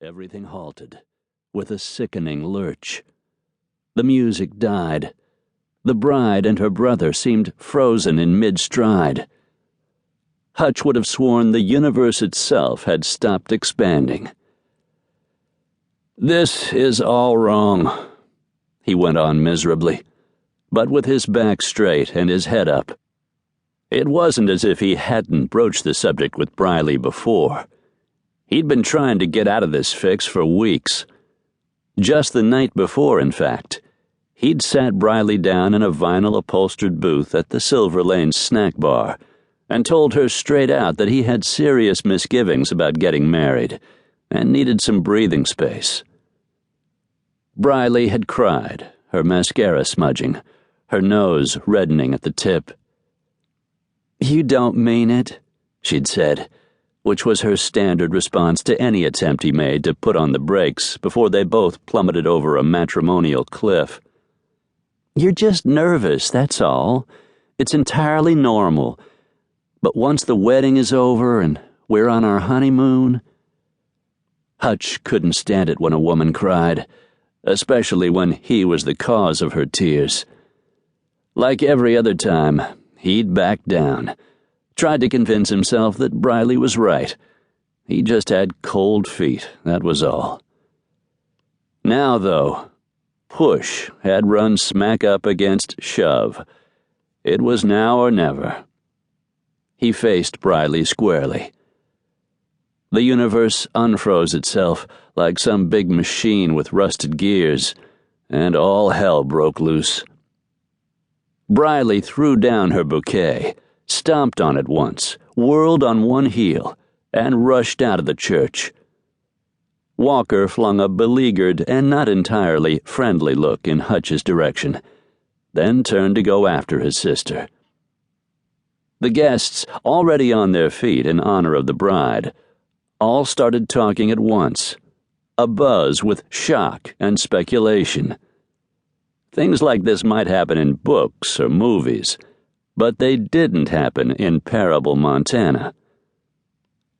Everything halted, with a sickening lurch. The music died. The bride and her brother seemed frozen in mid-stride. Hutch would have sworn the universe itself had stopped expanding. "This is all wrong," he went on miserably, but with his back straight and his head up. It wasn't as if he hadn't broached the subject with Briley before. He'd been trying to get out of this fix for weeks. Just the night before, in fact, he'd sat Briley down in a vinyl-upholstered booth at the Silver Lane snack bar and told her straight out that he had serious misgivings about getting married and needed some breathing space. Briley had cried, her mascara smudging, her nose reddening at the tip. "You don't mean it," she'd said, which was her standard response to any attempt he made to put on the brakes before they both plummeted over a matrimonial cliff. "You're just nervous, that's all. It's entirely normal. But once the wedding is over and we're on our honeymoon..." Hutch couldn't stand it when a woman cried, especially when he was the cause of her tears. Like every other time, he'd backed down, tried to convince himself that Briley was right. He just had cold feet, that was all. Now, though, push had run smack up against shove. It was now or never. He faced Briley squarely. The universe unfroze itself like some big machine with rusted gears, and all hell broke loose. Briley threw down her bouquet, stomped on it once, whirled on one heel, and rushed out of the church. Walker flung a beleaguered and not entirely friendly look in Hutch's direction, then turned to go after his sister. The guests, already on their feet in honor of the bride, all started talking at once, abuzz with shock and speculation. Things like this might happen in books or movies, but they didn't happen in Parable, Montana.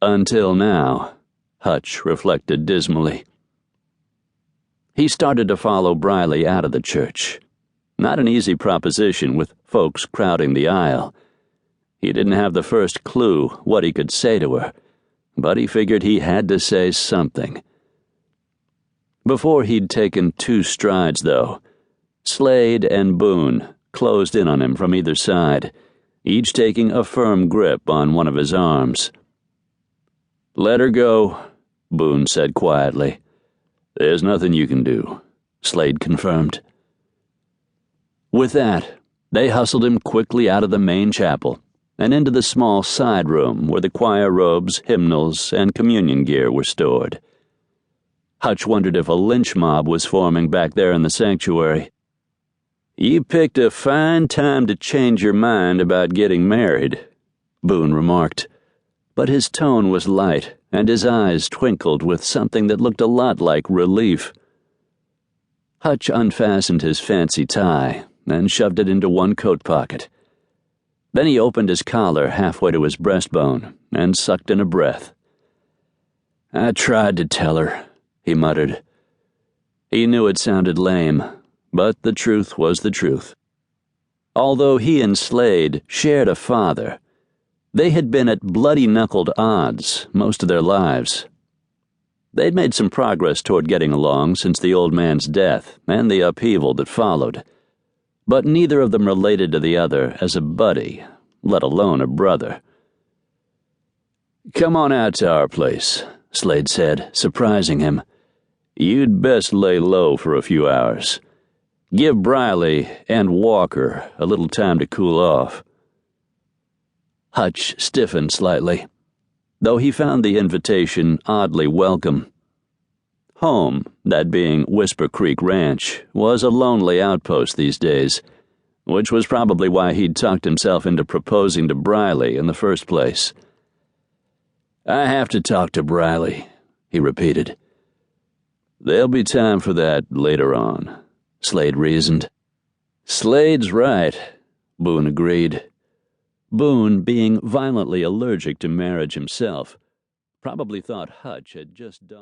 Until now, Hutch reflected dismally. He started to follow Briley out of the church. Not an easy proposition with folks crowding the aisle. He didn't have the first clue what he could say to her, but he figured he had to say something. Before he'd taken 2 strides, though, Slade and Boone closed in on him from either side, each taking a firm grip on one of his arms. "Let her go," Boone said quietly. "There's nothing you can do," Slade confirmed. With that, they hustled him quickly out of the main chapel and into the small side room where the choir robes, hymnals, and communion gear were stored. Hutch wondered if a lynch mob was forming back there in the sanctuary. "You picked a fine time to change your mind about getting married," Boone remarked, but his tone was light and his eyes twinkled with something that looked a lot like relief. Hutch unfastened his fancy tie and shoved it into one coat pocket. Then he opened his collar halfway to his breastbone and sucked in a breath. "I tried to tell her," he muttered. He knew it sounded lame, but the truth was the truth. Although he and Slade shared a father, they had been at bloody-knuckled odds most of their lives. They'd made some progress toward getting along since the old man's death and the upheaval that followed, but neither of them related to the other as a buddy, let alone a brother. "Come on out to our place," Slade said, surprising him. "You'd best lay low for a few hours. Give Briley and Walker a little time to cool off." Hutch stiffened slightly, though he found the invitation oddly welcome. Home, that being Whisper Creek Ranch, was a lonely outpost these days, which was probably why he'd talked himself into proposing to Briley in the first place. "I have to talk to Briley," he repeated. "There'll be time for that later on," Slade reasoned. "Slade's right," Boone agreed. Boone, being violently allergic to marriage himself, probably thought Hutch had just died.